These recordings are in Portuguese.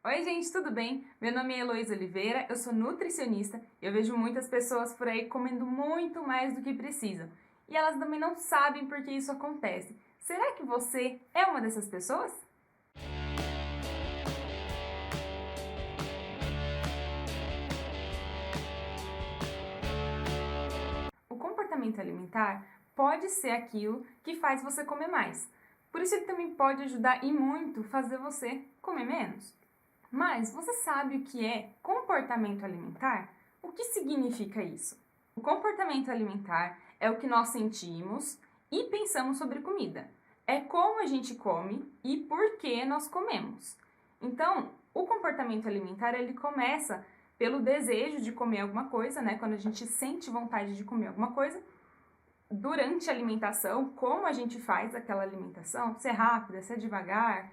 Oi gente, tudo bem? Meu nome é Heloísa Oliveira, eu sou nutricionista e eu vejo muitas pessoas por aí comendo muito mais do que precisam. E elas também não sabem por que isso acontece. Será que você é uma dessas pessoas? O comportamento alimentar pode ser aquilo que faz você comer mais. Por isso ele também pode ajudar e muito fazer você comer menos. Mas você sabe o que é comportamento alimentar? O que significa isso? O comportamento alimentar é o que nós sentimos e pensamos sobre comida. É como a gente come e por que nós comemos. Então, o comportamento alimentar ele começa pelo desejo de comer alguma coisa, né? Quando a gente sente vontade de comer alguma coisa, durante a alimentação, como a gente faz aquela alimentação, se é rápida, se é devagar,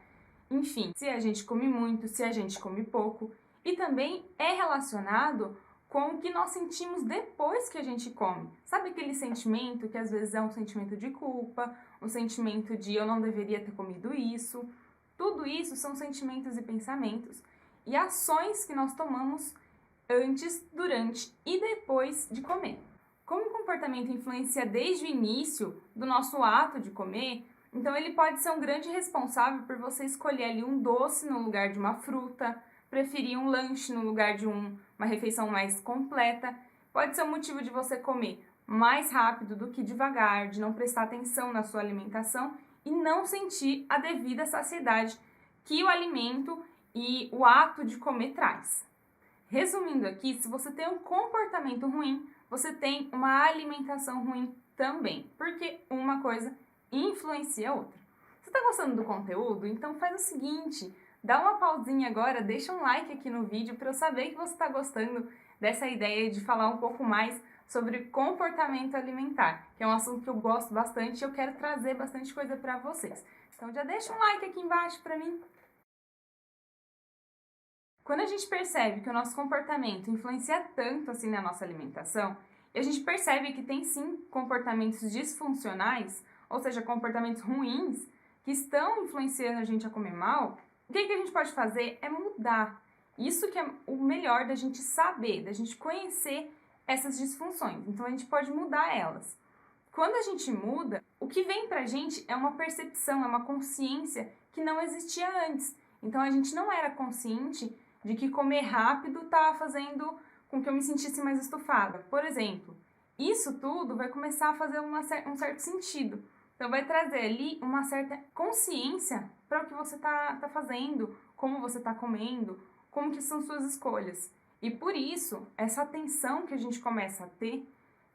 enfim, se a gente come muito, se a gente come pouco. E também é relacionado com o que nós sentimos depois que a gente come. Sabe aquele sentimento que às vezes é um sentimento de culpa, um sentimento de eu não deveria ter comido isso? Tudo isso são sentimentos e pensamentos e ações que nós tomamos antes, durante e depois de comer. Como o comportamento influencia desde o início do nosso ato de comer, então ele pode ser um grande responsável por você escolher ali um doce no lugar de uma fruta, preferir um lanche no lugar de uma refeição mais completa. Pode ser um motivo de você comer mais rápido do que devagar, de não prestar atenção na sua alimentação e não sentir a devida saciedade que o alimento e o ato de comer traz. Resumindo aqui, se você tem um comportamento ruim, você tem uma alimentação ruim também, porque uma coisa influencia a outra. Você está gostando do conteúdo? Então faz o seguinte, dá uma pausinha agora, deixa um like aqui no vídeo para eu saber que você está gostando dessa ideia de falar um pouco mais sobre comportamento alimentar, que é um assunto que eu gosto bastante e eu quero trazer bastante coisa para vocês. Então já deixa um like aqui embaixo para mim. Quando a gente percebe que o nosso comportamento influencia tanto assim na nossa alimentação, e a gente percebe que tem sim comportamentos disfuncionais, ou seja, comportamentos ruins, que estão influenciando a gente a comer mal, o que a gente pode fazer é mudar. Isso que é o melhor da gente saber, da gente conhecer essas disfunções. Então a gente pode mudar elas. Quando a gente muda, o que vem pra gente é uma percepção, é uma consciência que não existia antes. Então a gente não era consciente de que comer rápido estava fazendo com que eu me sentisse mais estufada. Por exemplo, isso tudo vai começar a fazer um certo sentido. Então vai trazer ali uma certa consciência para o que você está fazendo, como você está comendo, como que são suas escolhas. E por isso, essa atenção que a gente começa a ter,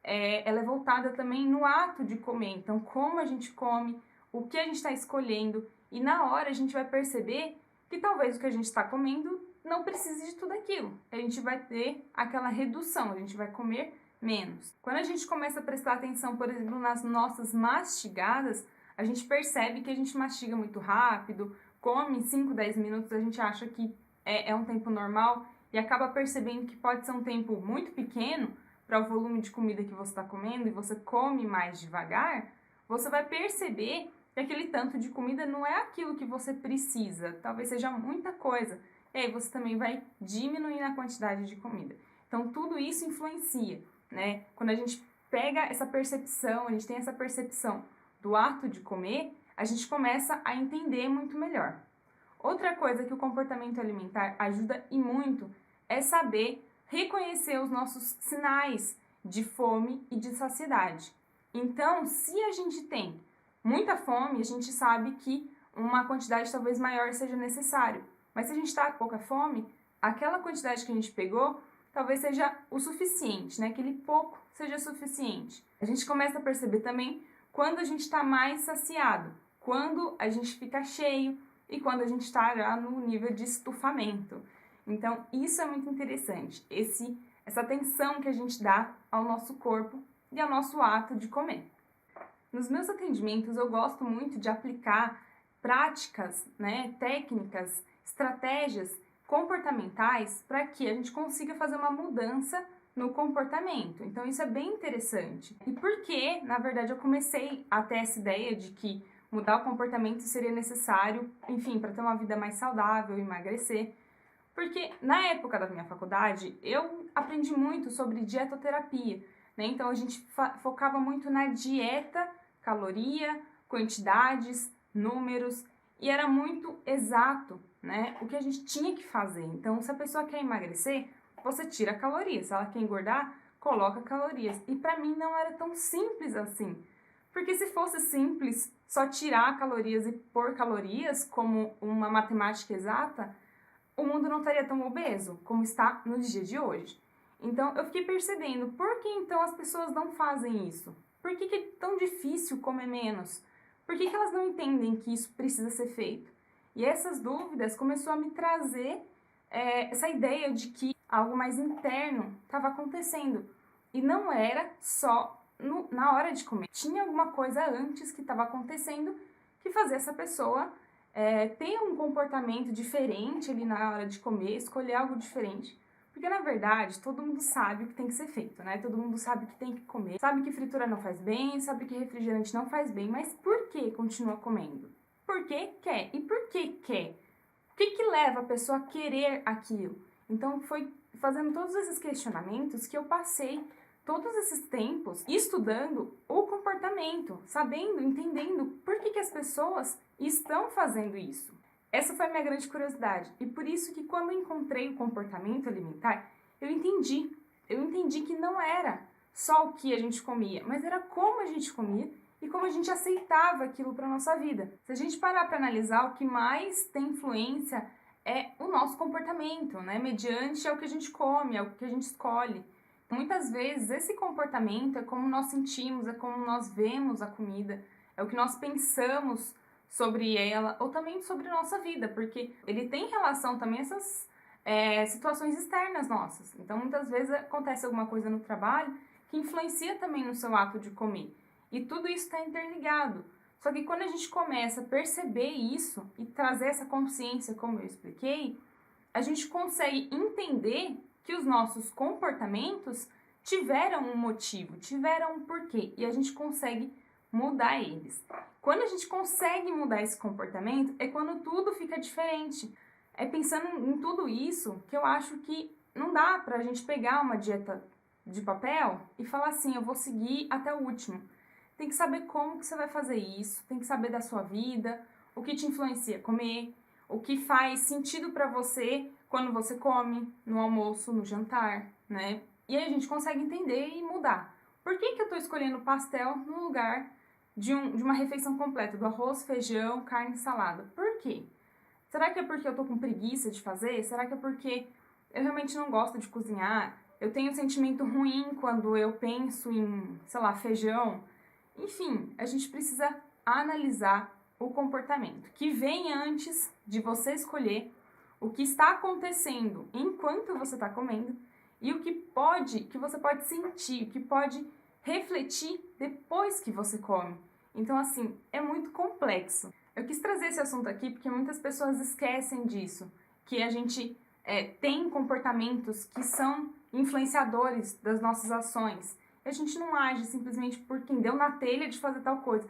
ela é voltada também no ato de comer. Então, como a gente come, o que a gente está escolhendo, e na hora a gente vai perceber que talvez o que a gente está comendo não precise de tudo aquilo. A gente vai ter aquela redução, a gente vai comer menos. Quando a gente começa a prestar atenção, por exemplo, nas nossas mastigadas, a gente percebe que a gente mastiga muito rápido, come 5, 10 minutos, a gente acha que é um tempo normal e acaba percebendo que pode ser um tempo muito pequeno para o volume de comida que você está comendo e você come mais devagar, você vai perceber que aquele tanto de comida não é aquilo que você precisa, talvez seja muita coisa. E aí você também vai diminuir a quantidade de comida. Então tudo isso influencia, né? Quando a gente pega essa percepção, a gente tem essa percepção do ato de comer, a gente começa a entender muito melhor. Outra coisa que o comportamento alimentar ajuda e muito é saber reconhecer os nossos sinais de fome e de saciedade. Então, se a gente tem muita fome, a gente sabe que uma quantidade talvez maior seja necessário. Mas se a gente está com pouca fome, aquela quantidade que a gente pegou talvez seja o suficiente, né? Aquele pouco seja suficiente. A gente começa a perceber também quando a gente está mais saciado, quando a gente fica cheio e quando a gente está já no nível de estufamento. Então, isso é muito interessante, essa atenção que a gente dá ao nosso corpo e ao nosso ato de comer. Nos meus atendimentos, eu gosto muito de aplicar práticas, né, técnicas, estratégias comportamentais para que a gente consiga fazer uma mudança no comportamento. Então isso é bem interessante. E por que, na verdade, eu comecei a ter essa ideia de que mudar o comportamento seria necessário, enfim, para ter uma vida mais saudável, emagrecer? Porque na época da minha faculdade, eu aprendi muito sobre dietoterapia, né? Então a gente focava muito na dieta, caloria, quantidades, números, e era muito exato, né? O que a gente tinha que fazer. Então, se a pessoa quer emagrecer, você tira calorias. Se ela quer engordar, coloca calorias. E pra mim não era tão simples assim. Porque se fosse simples, só tirar calorias e pôr calorias como uma matemática exata, o mundo não estaria tão obeso como está no dia de hoje. Então eu fiquei percebendo, por que então as pessoas não fazem isso? Por que é tão difícil comer menos? Por que elas não entendem que isso precisa ser feito? E essas dúvidas começou a me trazer essa ideia de que algo mais interno estava acontecendo. E não era só na hora de comer. Tinha alguma coisa antes que estava acontecendo que fazia essa pessoa ter um comportamento diferente ali na hora de comer, escolher algo diferente. Porque, na verdade, todo mundo sabe o que tem que ser feito, né? Todo mundo sabe o que tem que comer, sabe que fritura não faz bem, sabe que refrigerante não faz bem, mas por que continua comendo? Porque quer. E por que quer? O que leva a pessoa a querer aquilo? Então, foi fazendo todos esses questionamentos que eu passei todos esses tempos estudando o comportamento, sabendo, entendendo por que as pessoas estão fazendo isso. Essa foi a minha grande curiosidade. E por isso que quando eu encontrei o comportamento alimentar, eu entendi que não era só o que a gente comia, mas era como a gente comia e como a gente aceitava aquilo para nossa vida. Se a gente parar para analisar, o que mais tem influência é o nosso comportamento, né? Mediante o que a gente come, é o que a gente escolhe. Muitas vezes esse comportamento é como nós sentimos, é como nós vemos a comida, é o que nós pensamos sobre ela ou também sobre a nossa vida, porque ele tem relação também a essas situações externas nossas. Então muitas vezes acontece alguma coisa no trabalho que influencia também no seu ato de comer. E tudo isso está interligado. Só que quando a gente começa a perceber isso e trazer essa consciência, como eu expliquei, a gente consegue entender que os nossos comportamentos tiveram um motivo, tiveram um porquê, e a gente consegue mudar eles. Quando a gente consegue mudar esse comportamento, é quando tudo fica diferente. É pensando em tudo isso que eu acho que não dá pra gente pegar uma dieta de papel e falar assim, eu vou seguir até o último. Tem que saber como que você vai fazer isso, tem que saber da sua vida, o que te influencia a comer, o que faz sentido pra você quando você come, no almoço, no jantar, né? E aí a gente consegue entender e mudar. Por que eu tô escolhendo pastel no lugar de uma refeição completa, do arroz, feijão, carne e salada? Por quê? Será que é porque eu tô com preguiça de fazer? Será que é porque eu realmente não gosto de cozinhar? Eu tenho um sentimento ruim quando eu penso em, sei lá, feijão? Enfim, a gente precisa analisar o comportamento que vem antes de você escolher o que está acontecendo enquanto você está comendo e o que você pode sentir, o que pode refletir depois que você come. Então, assim, é muito complexo. Eu quis trazer esse assunto aqui porque muitas pessoas esquecem disso, que a gente tem comportamentos que são influenciadores das nossas ações. E a gente não age simplesmente por quem deu na telha de fazer tal coisa.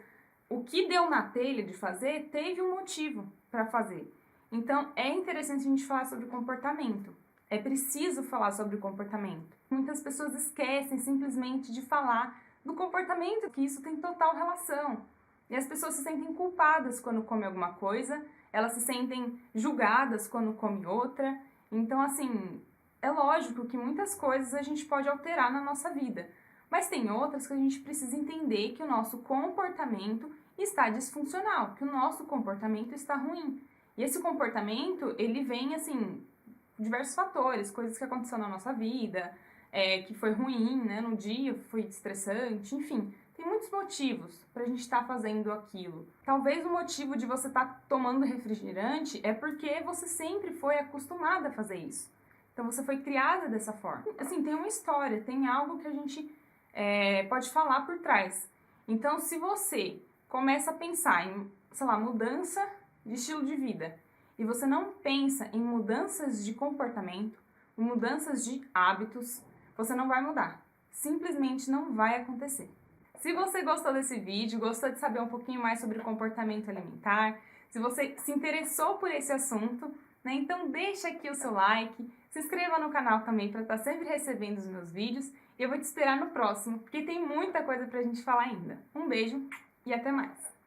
O que deu na telha de fazer teve um motivo para fazer. Então, é interessante a gente falar sobre comportamento. É preciso falar sobre o comportamento. Muitas pessoas esquecem simplesmente de falar do comportamento, que isso tem total relação. E as pessoas se sentem culpadas quando comem alguma coisa, elas se sentem julgadas quando comem outra. Então, assim, é lógico que muitas coisas a gente pode alterar na nossa vida. Mas tem outras que a gente precisa entender que o nosso comportamento está disfuncional, que o nosso comportamento está ruim. E esse comportamento, ele vem, assim, diversos fatores, coisas que aconteceram na nossa vida, que foi ruim, né, no dia, foi estressante, enfim. Tem muitos motivos pra gente estar fazendo aquilo. Talvez o motivo de você estar tomando refrigerante é porque você sempre foi acostumada a fazer isso. Então você foi criada dessa forma. Assim, tem uma história, tem algo que a gente pode falar por trás. Então, se você começa a pensar em, sei lá, mudança de estilo de vida, e você não pensa em mudanças de comportamento, em mudanças de hábitos, você não vai mudar. Simplesmente não vai acontecer. Se você gostou desse vídeo, gostou de saber um pouquinho mais sobre comportamento alimentar, se você se interessou por esse assunto, né? Então deixa aqui o seu like, se inscreva no canal também para estar sempre recebendo os meus vídeos e eu vou te esperar no próximo, porque tem muita coisa pra gente falar ainda. Um beijo e até mais!